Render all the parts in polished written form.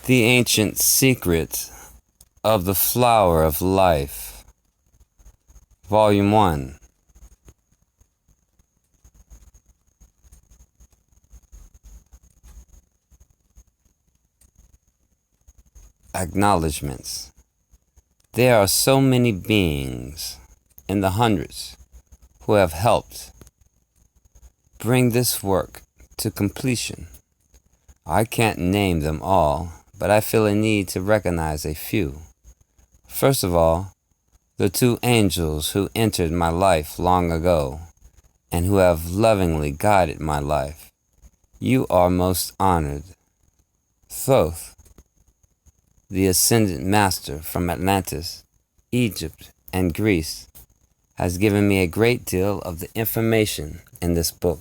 The Ancient Secret of the Flower of Life, Volume 1. Acknowledgements. There are so many beings, in the hundreds, who have helped bring this work to completion. I can't name them all, but I feel a need to recognize a few. First of all, the two angels who entered my life long ago and who have lovingly guided my life. You are most honored. Thoth, the ascended master from Atlantis, Egypt, and Greece, has given me a great deal of the information in this book.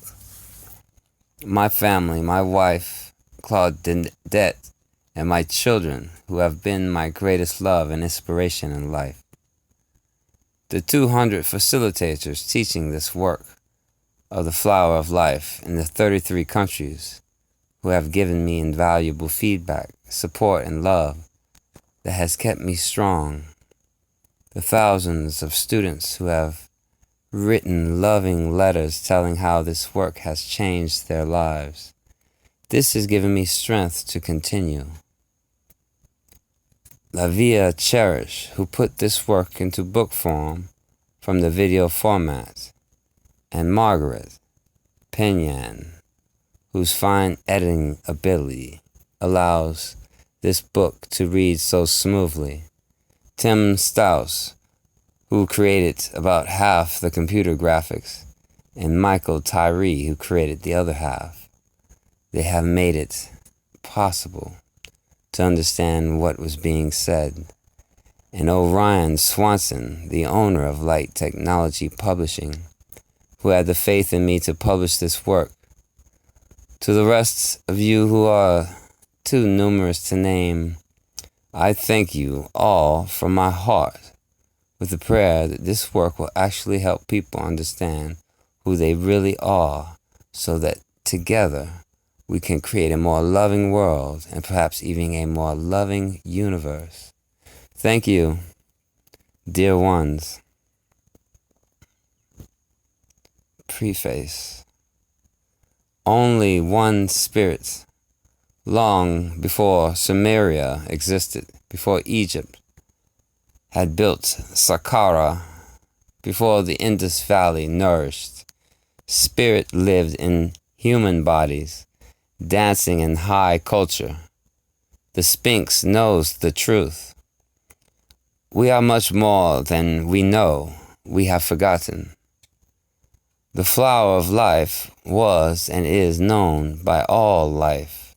My family, my wife, Claudette, and my children, who have been my greatest love and inspiration in life. The 200 facilitators teaching this work of the flower of life in the 33 countries, who have given me invaluable feedback, support, and love that has kept me strong. The thousands of students who have written loving letters telling how this work has changed their lives. This has given me strength to continue. Lavia Cherish, who put this work into book form from the video format, and Margaret Penyan, whose fine editing ability allows this book to read so smoothly. Tim Stouse, who created about half the computer graphics, and Michael Tyree, who created the other half. They have made it possible to understand what was being said. And Orion Swanson, the owner of Light Technology Publishing, who had the faith in me to publish this work. To the rest of you who are too numerous to name, I thank you all from my heart with the prayer that this work will actually help people understand who they really are, so that together we can create a more loving world and perhaps even a more loving universe. Thank you, dear ones. Preface. Only one spirit, long before Sumeria existed, before Egypt had built Saqqara, before the Indus Valley nourished, spirit lived in human bodies, dancing in high culture. The Sphinx knows the truth. We are much more than we know, we have forgotten. The flower of life was and is known by all life.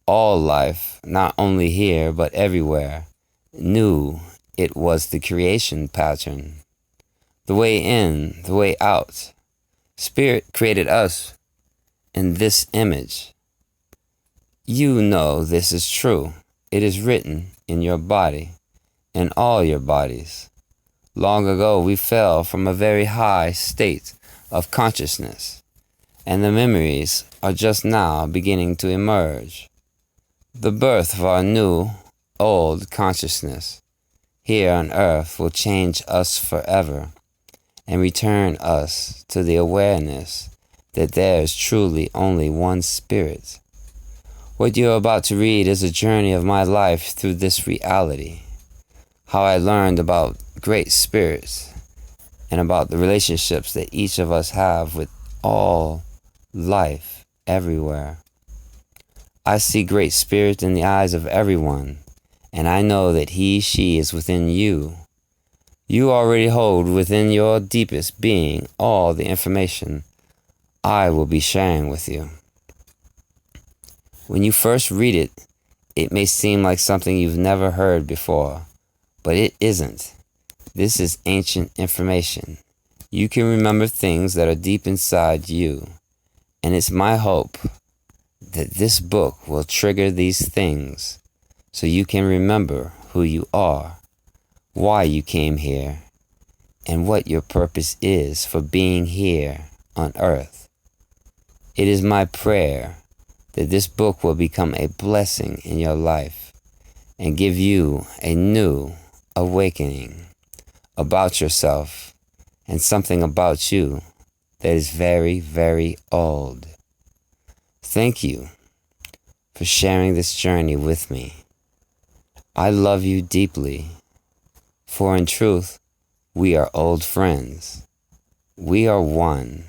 All life, not only here but everywhere, knew it was the creation pattern. The way in, the way out. Spirit created us in this image. You know this is true. It is written in your body, in all your bodies. Long ago we fell from a very high state of consciousness, and the memories are just now beginning to emerge. The birth of our new, old consciousness here on earth will change us forever and return us to the awareness that there is truly only one spirit. What you're about to read is a journey of my life through this reality, how I learned about great spirits and about the relationships that each of us have with all life everywhere. I see great spirit in the eyes of everyone, and I know that he, she is within you. You already hold within your deepest being all the information I will be sharing with you. When you first read it, it may seem like something you've never heard before, but it isn't. This is ancient information. You can remember things that are deep inside you, and it's my hope that this book will trigger these things so you can remember who you are, why you came here, and what your purpose is for being here on earth. It is my prayer that this book will become a blessing in your life and give you a new awakening about yourself and something about you that is very, very old. Thank you for sharing this journey with me. I love you deeply, for in truth, we are old friends. We are one.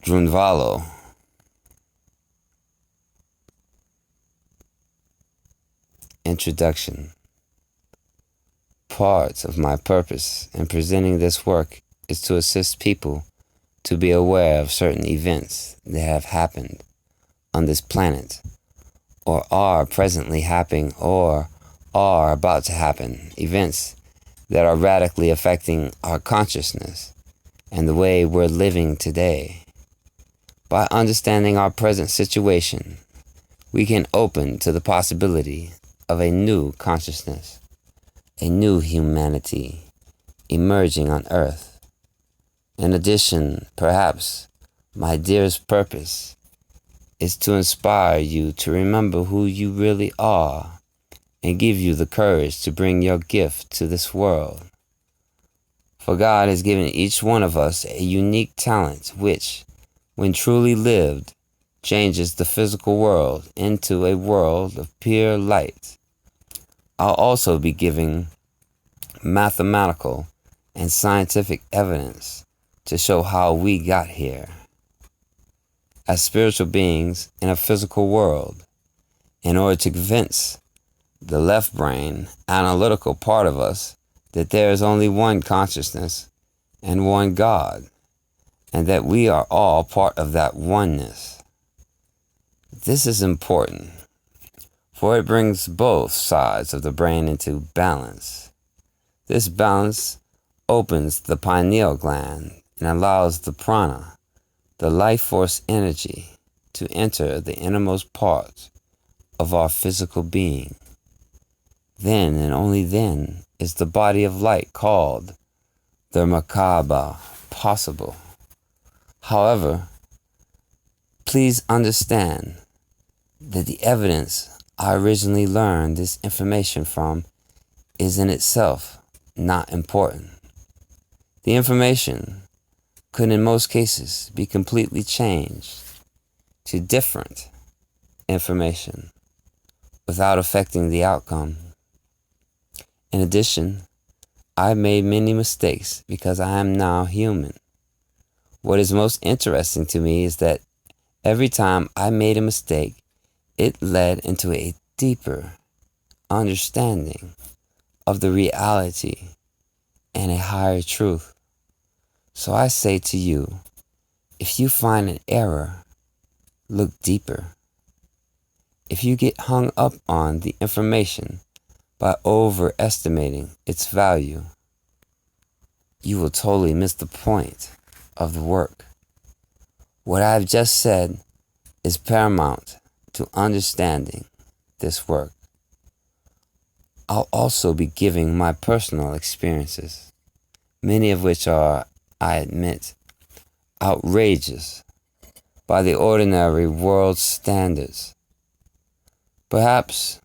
Druvalo. Introduction. Part of my purpose in presenting this work is to assist people to be aware of certain events that have happened on this planet, or are presently happening, or are about to happen, events that are radically affecting our consciousness and the way we're living today. By understanding our present situation, we can open to the possibility of a new consciousness, a new humanity emerging on Earth. In addition, perhaps, my dearest purpose is to inspire you to remember who you really are and give you the courage to bring your gift to this world. For God has given each one of us a unique talent which, when truly lived, changes the physical world into a world of pure light. I'll also be giving mathematical and scientific evidence to show how we got here. As spiritual beings in a physical world, in order to convince the left brain, analytical part of us, that there is only one consciousness and one God, and that we are all part of that oneness. This is important, for it brings both sides of the brain into balance. This balance opens the pineal gland and allows the prana, the life force energy, to enter the innermost parts of our physical being. Then and only then is the body of light called the Mer Ka Ba possible. However, please understand that the evidence I originally learned this information from is in itself not important. The information could in most cases be completely changed to different information without affecting the outcome. In addition, I made many mistakes because I am now human. What is most interesting to me is that every time I made a mistake, it led into a deeper understanding of the reality and a higher truth. So I say to you, if you find an error, look deeper. If you get hung up on the information by overestimating its value, you will totally miss the point of the work. What I have just said is paramount to understanding this work. I'll also be giving my personal experiences, many of which are, I admit, outrageous by the ordinary world standards. Perhaps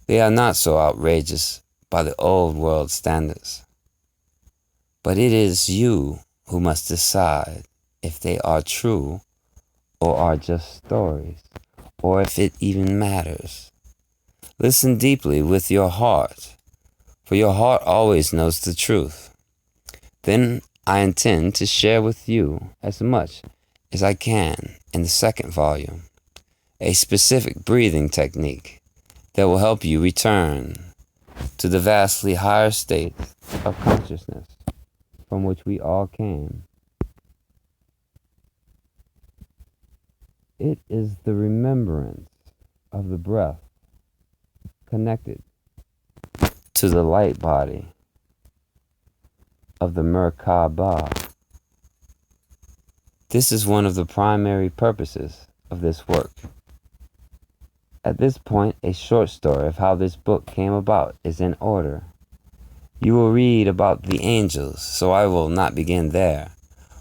they are not so outrageous by the old world standards. But it is you who must decide if they are true or are just stories, or if it even matters. Listen deeply with your heart, for your heart always knows the truth. Then I intend to share with you as much as I can in the second volume, a specific breathing technique that will help you return to the vastly higher state of consciousness from which we all came. It is the remembrance of the breath connected to the light body of the Mer Ka Ba. This is one of the primary purposes of this work. At this point, a short story of how this book came about is in order. You will read about the angels, so I will not begin there,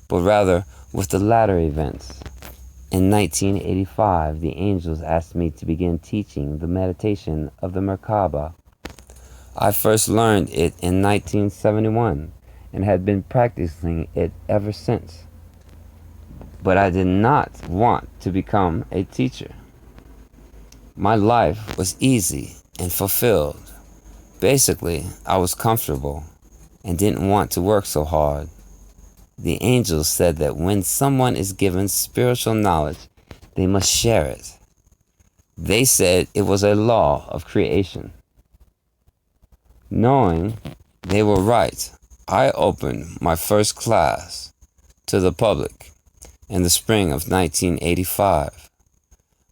but rather with the latter events. In 1985, the angels asked me to begin teaching the meditation of the Mer Ka Ba. I first learned it in 1971 and had been practicing it ever since. But I did not want to become a teacher. My life was easy and fulfilled. Basically, I was comfortable and didn't want to work so hard. The angels said that when someone is given spiritual knowledge, they must share it. They said it was a law of creation. Knowing they were right, I opened my first class to the public in the spring of 1985.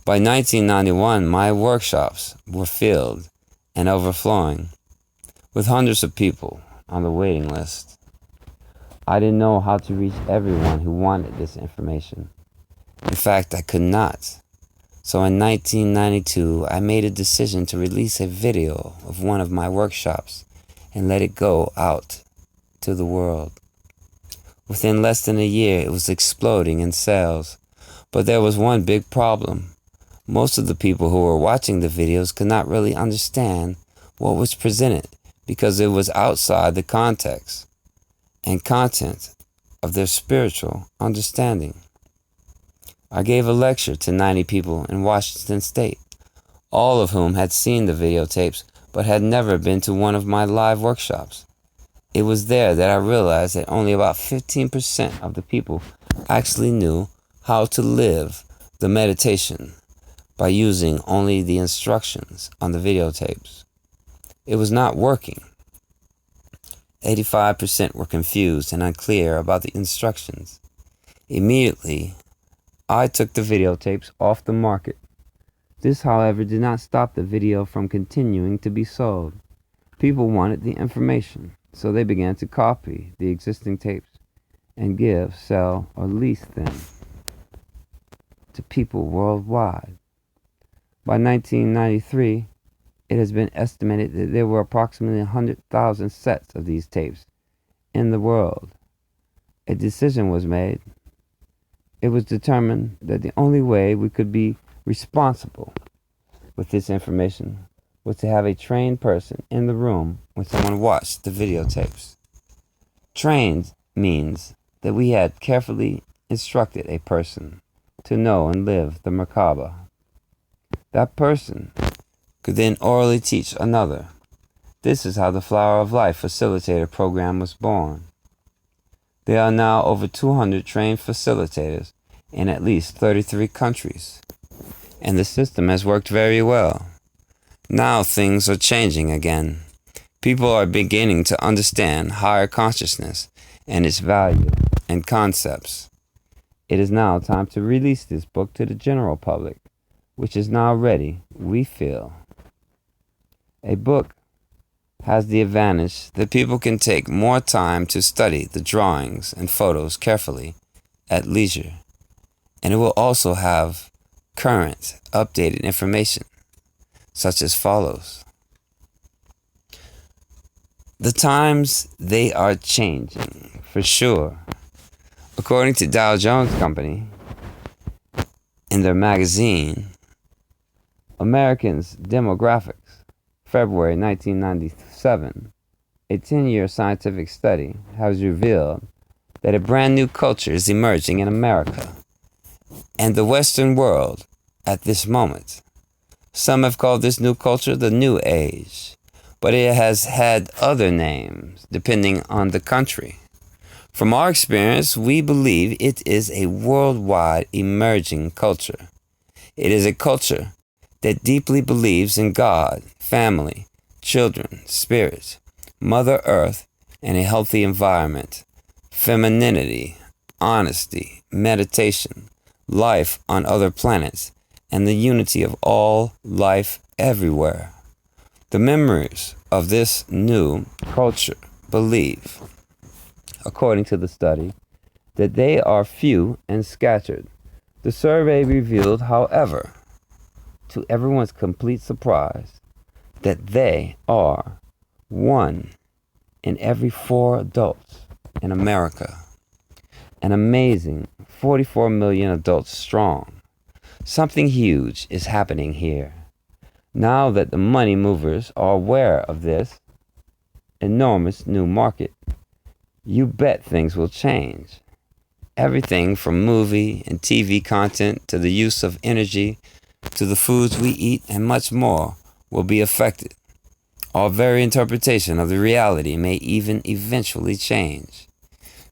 By 1991, my workshops were filled and overflowing, with hundreds of people on the waiting list. I didn't know how to reach everyone who wanted this information. In fact, I could not. So in 1992, I made a decision to release a video of one of my workshops and let it go out to the world. Within less than a year, it was exploding in sales. But there was one big problem. Most of the people who were watching the videos could not really understand what was presented because it was outside the context and content of their spiritual understanding. I gave a lecture to 90 people in Washington State, all of whom had seen the videotapes but had never been to one of my live workshops. It was there that I realized that only about 15% of the people actually knew how to live the meditation by using only the instructions on the videotapes. It was not working. 85% were confused and unclear about the instructions. Immediately, I took the videotapes off the market. This, however, did not stop the video from continuing to be sold. People wanted the information, so they began to copy the existing tapes and give, sell, or lease them to people worldwide. By 1993, it has been estimated that there were approximately 100,000 sets of these tapes in the world. A decision was made. It was determined that the only way we could be responsible with this information was to have a trained person in the room when someone watched the videotapes. Trained means that we had carefully instructed a person to know and live the Mer Ka Ba. That person could then orally teach another. This is how the Flower of Life Facilitator program was born. There are now over 200 trained facilitators in at least 33 countries, and the system has worked very well. Now things are changing again. People are beginning to understand higher consciousness and its value and concepts. It is now time to release this book to the general public, which is now ready, we feel. A book has the advantage that people can take more time to study the drawings and photos carefully at leisure, and it will also have current, updated information, such as follows. The times, they are changing, for sure. According to Dow Jones Company, in their magazine, Americans' Demographics, February 1997, a 10-year scientific study has revealed that a brand new culture is emerging in America and the Western world at this moment. Some have called this new culture the New Age, but it has had other names depending on the country. From our experience, we believe it is a worldwide emerging culture. It is a culture that deeply believes in God, family, children, spirit, Mother Earth, and a healthy environment, femininity, honesty, meditation, life on other planets, and the unity of all life everywhere. The members of this new culture believe, according to the study, that they are few and scattered. The survey revealed, however, to everyone's complete surprise, that they are 1 in every 4 adults in America. an amazing 44 million adults strong. Something huge is happening here. Now that the money movers are aware of this enormous new market, you bet things will change. Everything from movie and TV content to the use of energy to the foods we eat and much more will be affected. Our very interpretation of the reality may even eventually change.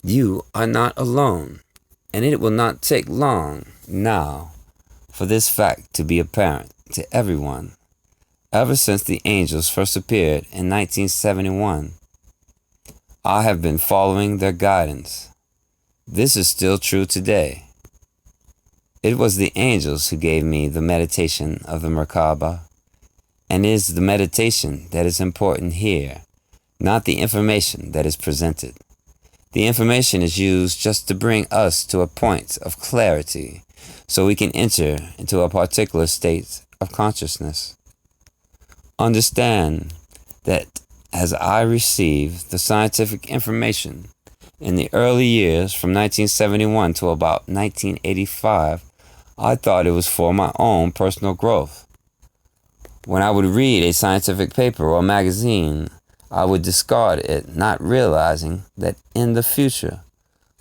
You are not alone, and it will not take long now for this fact to be apparent to everyone. Ever since the angels first appeared in 1971, I have been following their guidance. This is still true today. It was the angels who gave me the meditation of the Mer Ka Ba, and it is the meditation that is important here, not the information that is presented. The information is used just to bring us to a point of clarity so we can enter into a particular state of consciousness. Understand that as I received the scientific information in the early years from 1971 to about 1985, I thought it was for my own personal growth. When I would read a scientific paper or magazine, I would discard it, not realizing that in the future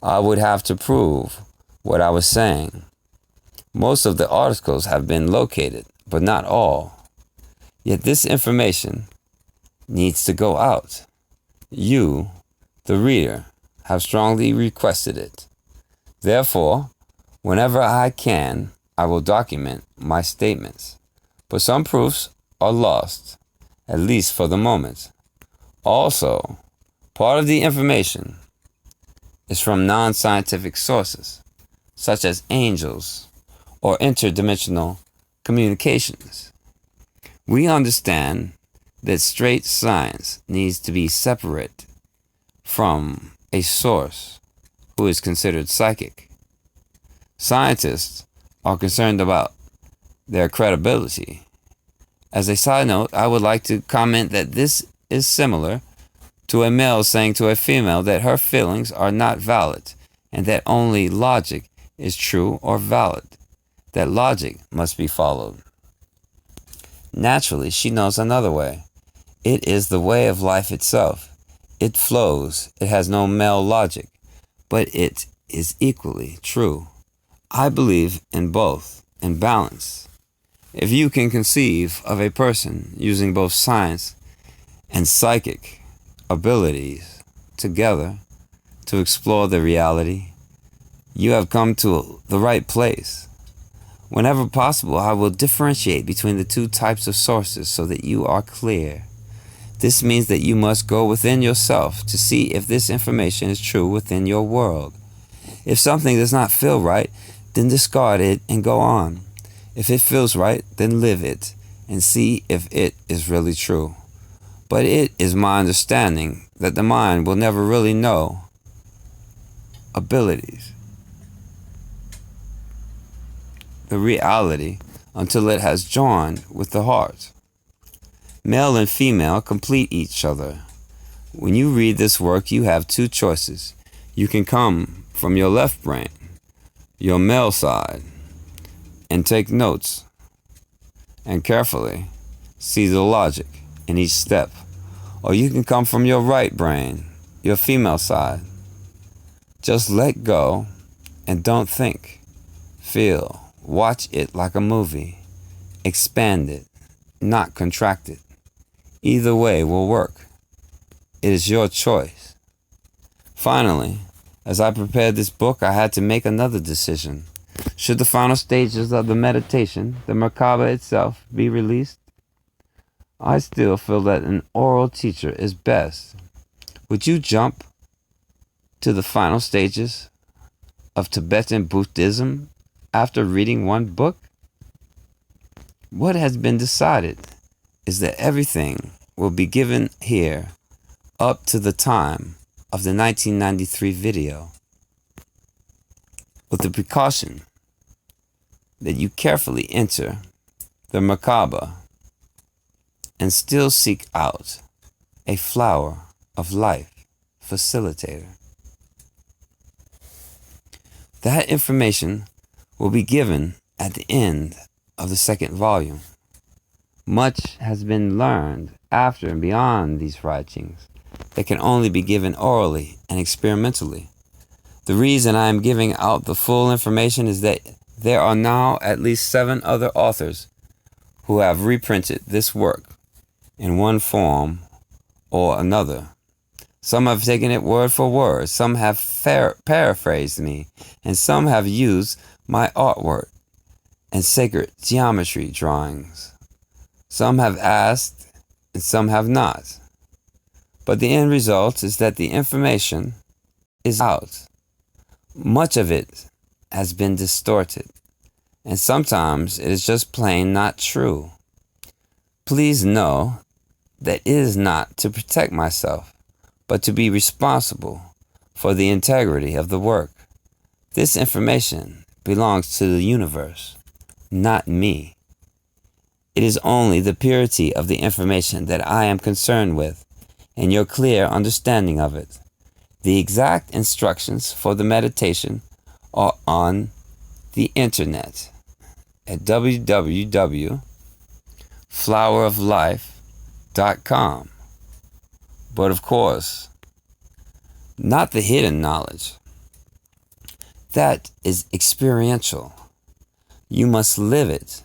I would have to prove what I was saying. Most of the articles have been located, but not all. Yet this information needs to go out. You, the reader, have strongly requested it. Therefore, whenever I can, I will document my statements. But some proofs are lost, at least for the moment. Also, part of the information is from non-scientific sources, such as angels or interdimensional communications. We understand that straight science needs to be separate from a source who is considered psychic. Scientists are concerned about their credibility. As a side note, I would like to comment that this is similar to a male saying to a female that her feelings are not valid and that only logic is true or valid, that logic must be followed. Naturally, she knows another way. It is the way of life itself. It flows. It has no male logic, but it is equally true. I believe in both, in balance. If you can conceive of a person using both science and psychic abilities together to explore the reality, you have come to the right place. Whenever possible, I will differentiate between the two types of sources so that you are clear. This means that you must go within yourself to see if this information is true within your world. If something does not feel right, then discard it and go on. If it feels right, then live it and see if it is really true. But it is my understanding that the mind will never really know abilities, the reality, until it has joined with the heart. Male and female complete each other. When you read this work, you have two choices. You can come from your left brain, your male side, and take notes and carefully see the logic in each step. Or you can come from your right brain, your female side. Just let go and don't think. Feel. Watch it like a movie. Expand it, not contract it. Either way will work. It is your choice. Finally, as I prepared this book, I had to make another decision. Should the final stages of the meditation, the Mer Ka Ba itself, be released? I still feel that an oral teacher is best. Would you jump to the final stages of Tibetan Buddhism after reading one book? What has been decided is that everything will be given here up to the time of the 1993 video, with the precaution that you carefully enter the Mer Ka Ba and still seek out a flower of life facilitator. That information will be given at the end of the second volume. Much has been learned after and beyond these writings that can only be given orally and experimentally. The reason I am giving out the full information is that there are now at least 7 other authors who have reprinted this work in one form or another. Some have taken it word for word, some have paraphrased me, and some have used my artwork and sacred geometry drawings. Some have asked and some have not. But the end result is that the information is out. Much of it has been distorted, and sometimes it is just plain not true. Please know that it is not to protect myself, but to be responsible for the integrity of the work. This information belongs to the universe, not me. It is only the purity of the information that I am concerned with, and your clear understanding of it. The exact instructions for the meditation are on the internet at www.floweroflife.com. But of course, not the hidden knowledge. That is experiential. You must live it.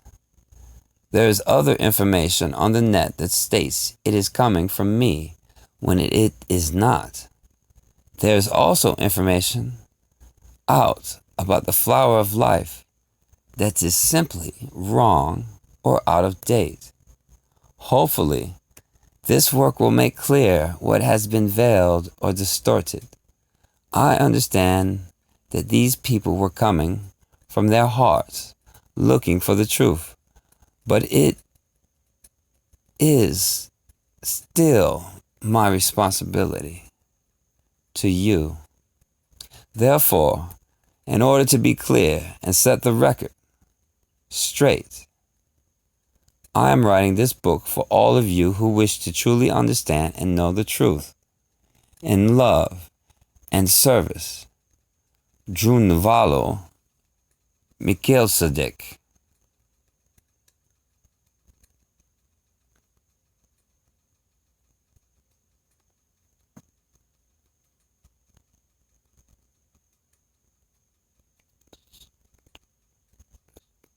There is other information on the net that states it is coming from me when it is not. There is also information out about the flower of life that is simply wrong or out of date. Hopefully, this work will make clear what has been veiled or distorted. I understand that these people were coming from their hearts, looking for the truth, but it is still my responsibility to you. Therefore, in order to be clear and set the record straight, I am writing this book for all of you who wish to truly understand and know the truth in love and service. Druvalo Melchizedek.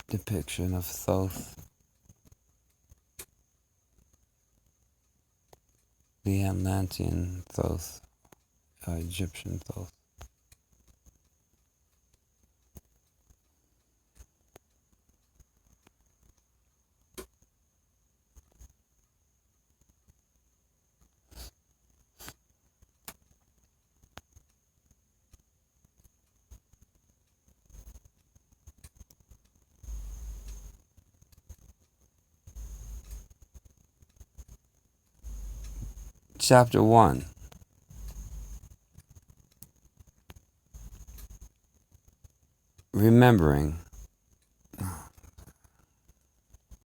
Depiction of Thoth, the Atlantean Thoth, Egyptian Thoth. Chapter 1. Remembering